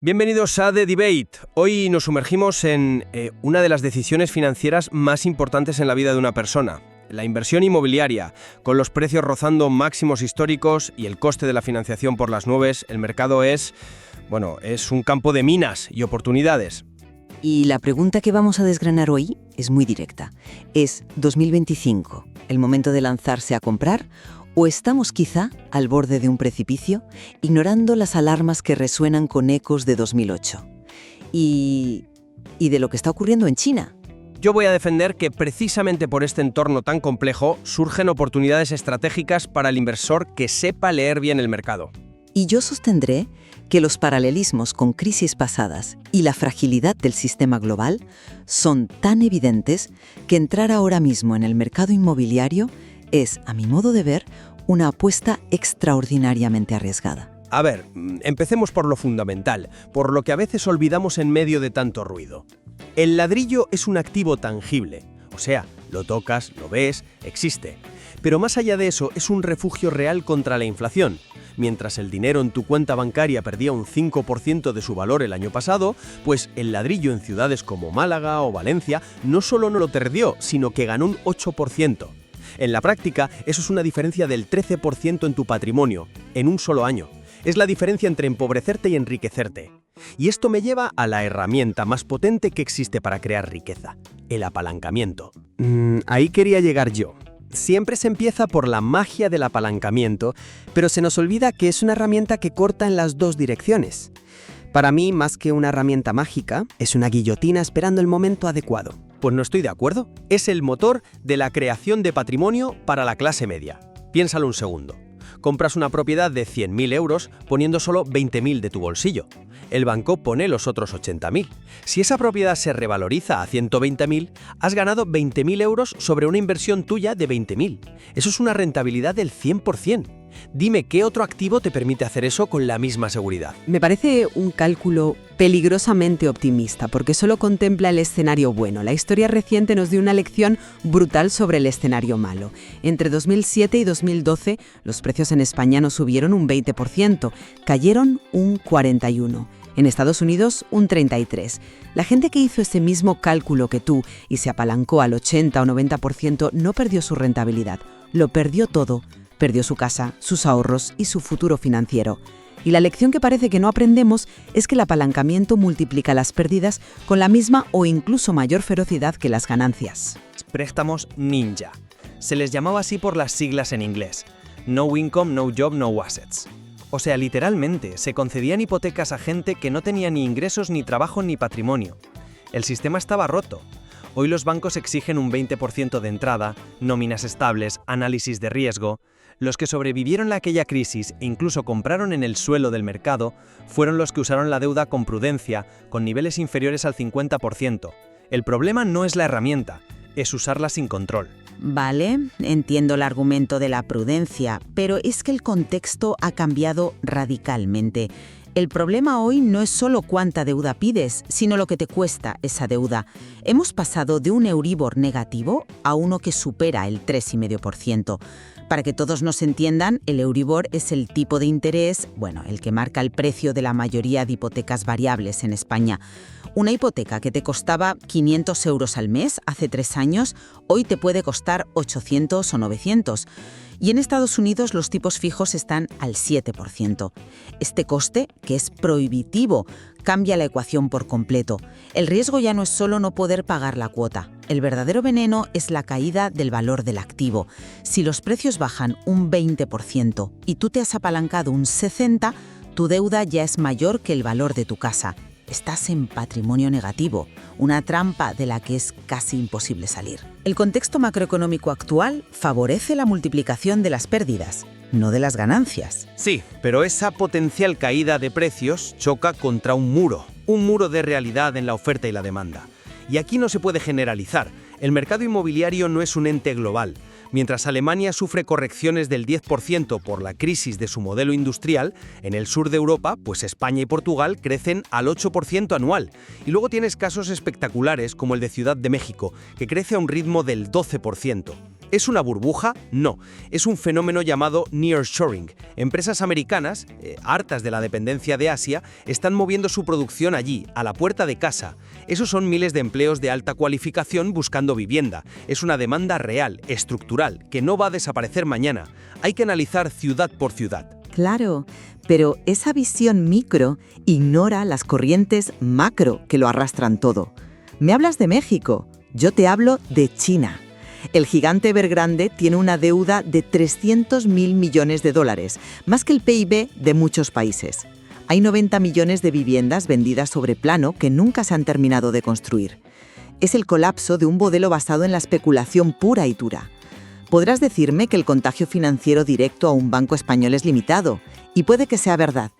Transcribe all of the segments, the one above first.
Bienvenidos a The Debate. Hoy nos sumergimos en una de las decisiones financieras más importantes en la vida de una persona, la inversión inmobiliaria. Con los precios rozando máximos históricos y el coste de la financiación por las nubes, el mercado es un campo de minas y oportunidades. Y la pregunta que vamos a desgranar hoy es muy directa. ¿Es 2025 el momento de lanzarse a comprar? ¿O estamos quizá al borde de un precipicio, ignorando las alarmas que resuenan con ecos de 2008? Y de lo que está ocurriendo en China. Yo voy a defender que precisamente por este entorno tan complejo surgen oportunidades estratégicas para el inversor que sepa leer bien el mercado. Y yo sostendré que los paralelismos con crisis pasadas y la fragilidad del sistema global son tan evidentes que entrar ahora mismo en el mercado inmobiliario es, a mi modo de ver, una apuesta extraordinariamente arriesgada. A ver, empecemos por lo fundamental, por lo que a veces olvidamos en medio de tanto ruido. El ladrillo es un activo tangible, o sea, lo tocas, lo ves, existe. Pero más allá de eso, es un refugio real contra la inflación. Mientras el dinero en tu cuenta bancaria perdía un 5% de su valor el año pasado, pues el ladrillo en ciudades como Málaga o Valencia no solo no lo perdió, sino que ganó un 8%. En la práctica, eso es una diferencia del 13% en tu patrimonio, en un solo año. Es la diferencia entre empobrecerte y enriquecerte. Y esto me lleva a la herramienta más potente que existe para crear riqueza, el apalancamiento. Ahí quería llegar yo. Siempre se empieza por la magia del apalancamiento, pero se nos olvida que es una herramienta que corta en las dos direcciones. Para mí, más que una herramienta mágica, es una guillotina esperando el momento adecuado. Pues no estoy de acuerdo. Es el motor de la creación de patrimonio para la clase media. Piénsalo un segundo. Compras una propiedad de 100.000 euros poniendo solo 20.000 de tu bolsillo. El banco pone los otros 80.000. Si esa propiedad se revaloriza a 120.000, has ganado 20.000 euros sobre una inversión tuya de 20.000. Eso es una rentabilidad del 100%. Dime qué otro activo te permite hacer eso con la misma seguridad. Me parece un cálculo peligrosamente optimista, porque solo contempla el escenario bueno. La historia reciente nos dio una lección brutal sobre el escenario malo. Entre 2007 y 2012, los precios en España no subieron un 20%, cayeron un 41%. En Estados Unidos, un 33%. La gente que hizo ese mismo cálculo que tú y se apalancó al 80 o 90% no perdió su rentabilidad, lo perdió todo. Perdió su casa, sus ahorros y su futuro financiero. Y la lección que parece que no aprendemos es que el apalancamiento multiplica las pérdidas con la misma o incluso mayor ferocidad que las ganancias. Préstamos ninja. Se les llamaba así por las siglas en inglés. No income, no job, no assets. O sea, literalmente, se concedían hipotecas a gente que no tenía ni ingresos, ni trabajo, ni patrimonio. El sistema estaba roto. Hoy los bancos exigen un 20% de entrada, nóminas estables, análisis de riesgo. Los que sobrevivieron a aquella crisis e incluso compraron en el suelo del mercado fueron los que usaron la deuda con prudencia, con niveles inferiores al 50%. El problema no es la herramienta, es usarla sin control. Vale, entiendo el argumento de la prudencia, pero es que el contexto ha cambiado radicalmente. El problema hoy no es solo cuánta deuda pides, sino lo que te cuesta esa deuda. Hemos pasado de un Euribor negativo a uno que supera el 3,5%. Para que todos nos entiendan, el Euribor es el tipo de interés, el que marca el precio de la mayoría de hipotecas variables en España. Una hipoteca que te costaba 500 euros al mes hace 3 años, hoy te puede costar 800 o 900. Y en Estados Unidos los tipos fijos están al 7%. Este coste, que es prohibitivo, cambia la ecuación por completo. El riesgo ya no es solo no poder pagar la cuota. El verdadero veneno es la caída del valor del activo. Si los precios bajan un 20% y tú te has apalancado un 60%, tu deuda ya es mayor que el valor de tu casa. Estás en patrimonio negativo, una trampa de la que es casi imposible salir. El contexto macroeconómico actual favorece la multiplicación de las pérdidas, no de las ganancias. Sí, pero esa potencial caída de precios choca contra un muro de realidad en la oferta y la demanda. Y aquí no se puede generalizar. El mercado inmobiliario no es un ente global. Mientras Alemania sufre correcciones del 10% por la crisis de su modelo industrial, en el sur de Europa, pues España y Portugal crecen al 8% anual. Y luego tienes casos espectaculares como el de Ciudad de México, que crece a un ritmo del 12%. ¿Es una burbuja? No. Es un fenómeno llamado nearshoring. Empresas americanas, hartas de la dependencia de Asia, están moviendo su producción allí, a la puerta de casa. Esos son miles de empleos de alta cualificación buscando vivienda. Es una demanda real, estructural, que no va a desaparecer mañana. Hay que analizar ciudad por ciudad. Claro, pero esa visión micro ignora las corrientes macro que lo arrastran todo. Me hablas de México, yo te hablo de China. El gigante Evergrande tiene una deuda de 300.000 millones de dólares, más que el PIB de muchos países. Hay 90 millones de viviendas vendidas sobre plano que nunca se han terminado de construir. Es el colapso de un modelo basado en la especulación pura y dura. Podrás decirme que el contagio financiero directo a un banco español es limitado, y puede que sea verdad,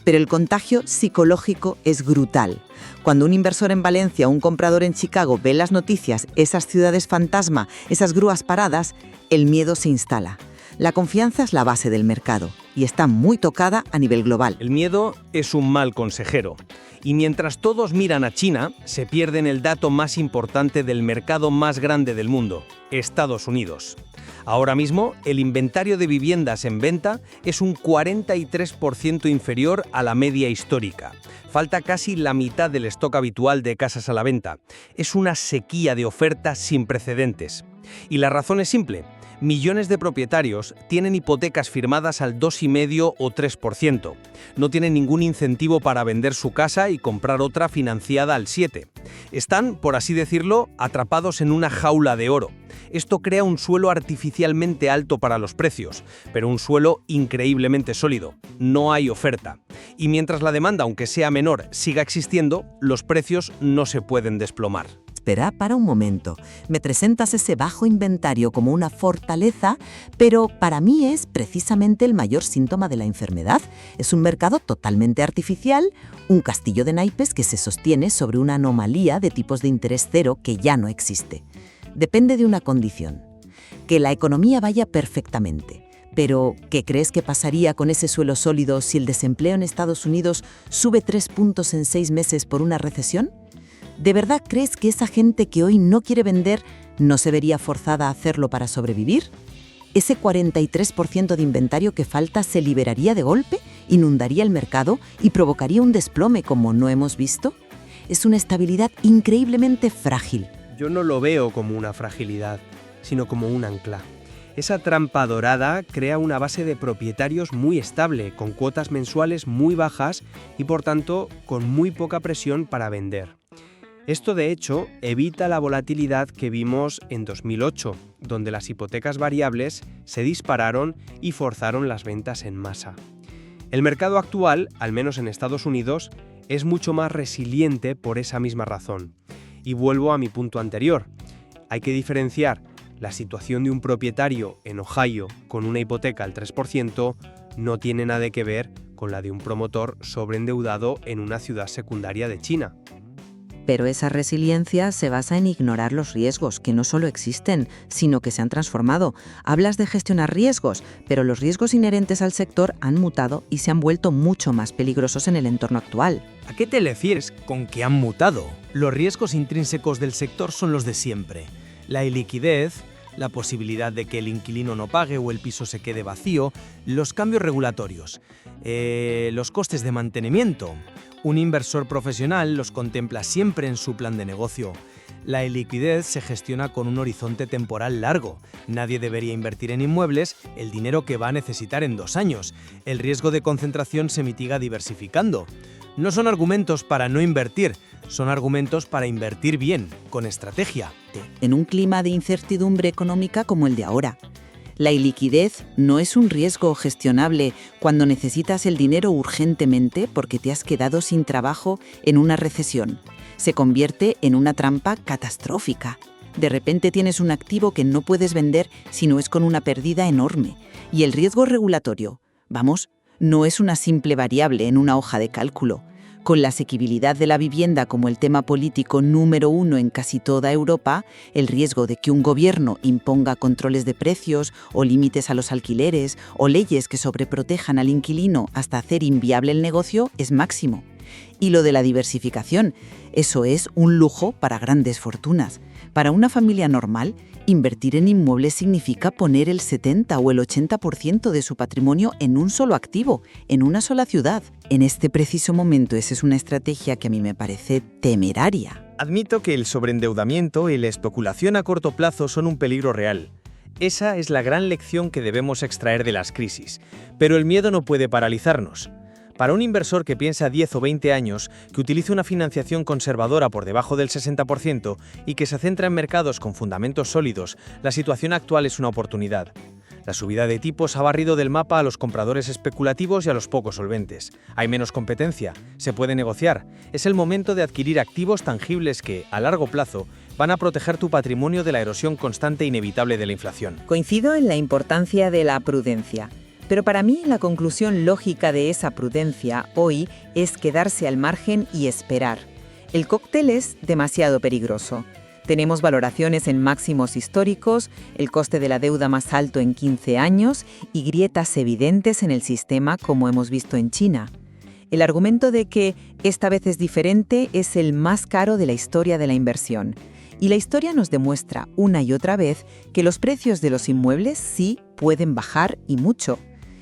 pero el contagio psicológico es brutal. Cuando un inversor en Valencia o un comprador en Chicago ve las noticias, esas ciudades fantasma, esas grúas paradas, el miedo se instala. La confianza es la base del mercado y está muy tocada a nivel global. El miedo es un mal consejero. Y mientras todos miran a China, se pierden el dato más importante del mercado más grande del mundo, Estados Unidos. Ahora mismo, el inventario de viviendas en venta es un 43% inferior a la media histórica. Falta casi la mitad del stock habitual de casas a la venta. Es una sequía de oferta sin precedentes. Y la razón es simple. Millones de propietarios tienen hipotecas firmadas al 2,5 o 3%. No tienen ningún incentivo para vender su casa y comprar otra financiada al 7%. Están, por así decirlo, atrapados en una jaula de oro. Esto crea un suelo artificialmente alto para los precios, pero un suelo increíblemente sólido. No hay oferta. Y mientras la demanda, aunque sea menor, siga existiendo, los precios no se pueden desplomar. Espera, para un momento. Me presentas ese bajo inventario como una fortaleza, pero para mí es precisamente el mayor síntoma de la enfermedad. Es un mercado totalmente artificial, un castillo de naipes que se sostiene sobre una anomalía de tipos de interés cero que ya no existe. Depende de una condición: que la economía vaya perfectamente. Pero, ¿qué crees que pasaría con ese suelo sólido si el desempleo en Estados Unidos sube 3 puntos en 6 meses por una recesión? ¿De verdad crees que esa gente que hoy no quiere vender no se vería forzada a hacerlo para sobrevivir? ¿Ese 43% de inventario que falta se liberaría de golpe, inundaría el mercado y provocaría un desplome como no hemos visto? Es una estabilidad increíblemente frágil. Yo no lo veo como una fragilidad, sino como un ancla. Esa trampa dorada crea una base de propietarios muy estable, con cuotas mensuales muy bajas y por tanto con muy poca presión para vender. Esto, de hecho, evita la volatilidad que vimos en 2008, donde las hipotecas variables se dispararon y forzaron las ventas en masa. El mercado actual, al menos en Estados Unidos, es mucho más resiliente por esa misma razón. Y vuelvo a mi punto anterior. Hay que diferenciar la situación de un propietario en Ohio con una hipoteca al 3% no tiene nada que ver con la de un promotor sobreendeudado en una ciudad secundaria de China. Pero esa resiliencia se basa en ignorar los riesgos, que no solo existen, sino que se han transformado. Hablas de gestionar riesgos, pero los riesgos inherentes al sector han mutado y se han vuelto mucho más peligrosos en el entorno actual. ¿A qué te refieres con que han mutado? Los riesgos intrínsecos del sector son los de siempre. La iliquidez, la posibilidad de que el inquilino no pague o el piso se quede vacío, los cambios regulatorios, los costes de mantenimiento. Un inversor profesional los contempla siempre en su plan de negocio. La iliquidez se gestiona con un horizonte temporal largo. Nadie debería invertir en inmuebles el dinero que va a necesitar en 2 años. El riesgo de concentración se mitiga diversificando. No son argumentos para no invertir, son argumentos para invertir bien, con estrategia. En un clima de incertidumbre económica como el de ahora. La iliquidez no es un riesgo gestionable cuando necesitas el dinero urgentemente porque te has quedado sin trabajo en una recesión. Se convierte en una trampa catastrófica. De repente tienes un activo que no puedes vender si no es con una pérdida enorme. Y el riesgo regulatorio, no es una simple variable en una hoja de cálculo. Con la asequibilidad de la vivienda como el tema político número 1 en casi toda Europa, el riesgo de que un gobierno imponga controles de precios o límites a los alquileres o leyes que sobreprotejan al inquilino hasta hacer inviable el negocio es máximo. Y lo de la diversificación, eso es un lujo para grandes fortunas. Para una familia normal, invertir en inmuebles significa poner el 70 o el 80% de su patrimonio en un solo activo, en una sola ciudad. En este preciso momento, esa es una estrategia que a mí me parece temeraria. Admito que el sobreendeudamiento y la especulación a corto plazo son un peligro real. Esa es la gran lección que debemos extraer de las crisis. Pero el miedo no puede paralizarnos. Para un inversor que piensa 10 o 20 años, que utilice una financiación conservadora por debajo del 60% y que se centra en mercados con fundamentos sólidos, la situación actual es una oportunidad. La subida de tipos ha barrido del mapa a los compradores especulativos y a los poco solventes. Hay menos competencia, se puede negociar. Es el momento de adquirir activos tangibles que, a largo plazo, van a proteger tu patrimonio de la erosión constante e inevitable de la inflación. Coincido en la importancia de la prudencia. Pero para mí la conclusión lógica de esa prudencia hoy es quedarse al margen y esperar. El cóctel es demasiado peligroso. Tenemos valoraciones en máximos históricos, el coste de la deuda más alto en 15 años y grietas evidentes en el sistema como hemos visto en China. El argumento de que esta vez es diferente es el más caro de la historia de la inversión. Y la historia nos demuestra una y otra vez que los precios de los inmuebles sí pueden bajar y mucho.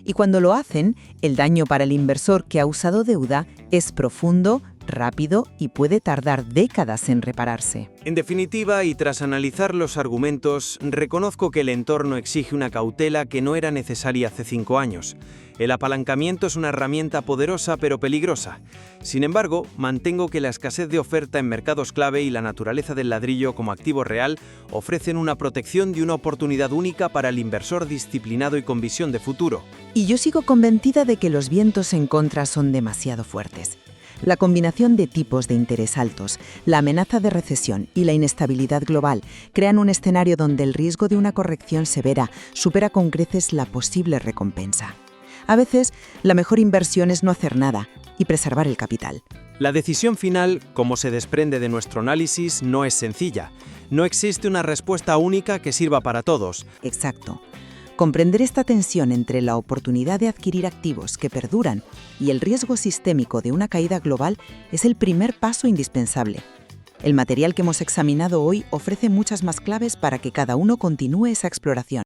Y cuando lo hacen, el daño para el inversor que ha usado deuda es profundo, rápido y puede tardar décadas en repararse. En definitiva, y tras analizar los argumentos, reconozco que el entorno exige una cautela que no era necesaria hace 5 años. El apalancamiento es una herramienta poderosa pero peligrosa. Sin embargo, mantengo que la escasez de oferta en mercados clave y la naturaleza del ladrillo como activo real ofrecen una protección y una oportunidad única para el inversor disciplinado y con visión de futuro. Y yo sigo convencida de que los vientos en contra son demasiado fuertes. La combinación de tipos de interés altos, la amenaza de recesión y la inestabilidad global crean un escenario donde el riesgo de una corrección severa supera con creces la posible recompensa. A veces, la mejor inversión es no hacer nada y preservar el capital. La decisión final, como se desprende de nuestro análisis, no es sencilla. No existe una respuesta única que sirva para todos. Exacto. Comprender esta tensión entre la oportunidad de adquirir activos que perduran y el riesgo sistémico de una caída global es el primer paso indispensable. El material que hemos examinado hoy ofrece muchas más claves para que cada uno continúe esa exploración.